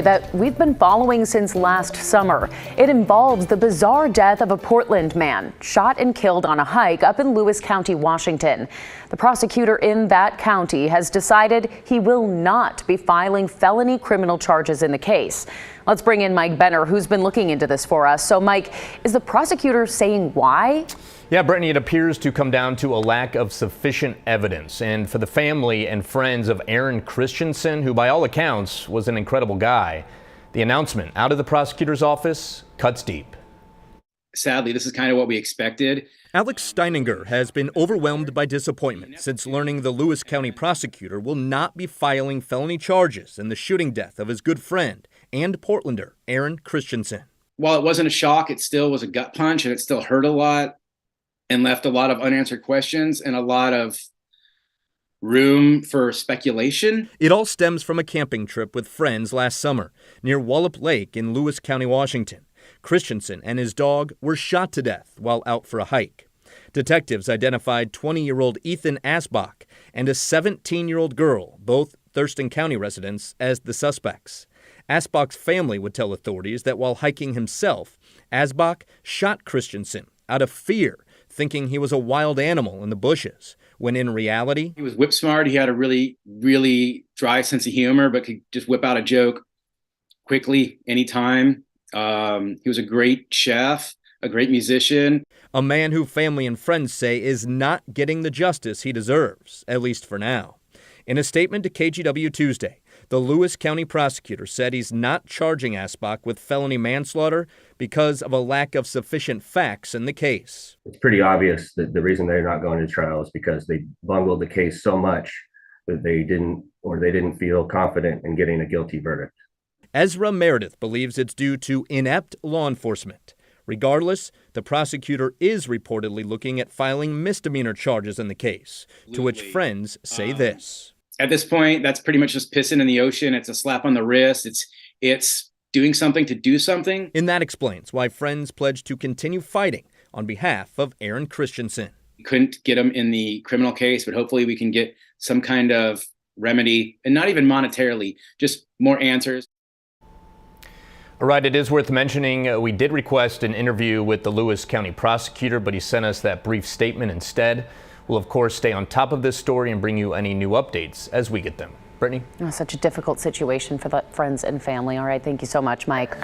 That we've been following since last summer. It involves the bizarre death of a Portland man shot and killed on a hike up in Lewis County, Washington. The prosecutor in that county has decided he will not be filing felony criminal charges in the case. Let's bring in Mike Benner, who's been looking into this for us. So, Mike, is the prosecutor saying why? Yeah, Brittany, it appears to come down to a lack of sufficient evidence. And for the family and friends of Aron Christensen, who by all accounts was an incredible guy, the announcement out of the prosecutor's office cuts deep. Sadly, this is kind of what we expected. Alex Steininger has been overwhelmed by disappointment since learning the Lewis County prosecutor will not be filing felony charges in the shooting death of his good friend and Portlander, Aron Christensen. While it wasn't a shock, it still was a gut punch, and it still hurt a lot and left a lot of unanswered questions and a lot of room for speculation. It all stems from a camping trip with friends last summer near Wallop Lake in Lewis County, Washington. Christensen and his dog were shot to death while out for a hike. Detectives identified 20-year-old Ethan Asbach and a 17-year-old girl, both Thurston County residents, as the suspects. Asbach's family would tell authorities that while hiking himself, Asbach shot Christensen out of fear, thinking he was a wild animal in the bushes, when in reality, he was whip smart. He had a really, really dry sense of humor, but could just whip out a joke quickly, anytime. He was a great chef, a great musician. A man who family and friends say is not getting the justice he deserves, at least for now. In a statement to KGW Tuesday, the Lewis County prosecutor said he's not charging Asbach with felony manslaughter because of a lack of sufficient facts in the case. It's pretty obvious that the reason they're not going to trial is because they bungled the case so much that they didn't feel confident in getting a guilty verdict. Ezra Meredith believes it's due to inept law enforcement. Regardless, the prosecutor is reportedly looking at filing misdemeanor charges in the case, to which friends say this. At this point, that's pretty much just pissing in the ocean. It's a slap on the wrist. It's doing something to do something. And that explains why friends pledged to continue fighting on behalf of Aron Christensen. We couldn't get him in the criminal case, but hopefully we can get some kind of remedy, and not even monetarily, just more answers. All right, it is worth mentioning we did request an interview with the Lewis County prosecutor, but he sent us that brief statement instead. We'll, of course, stay on top of this story and bring you any new updates as we get them. Brittany? Such a difficult situation for the friends and family. All right, thank you so much, Mike.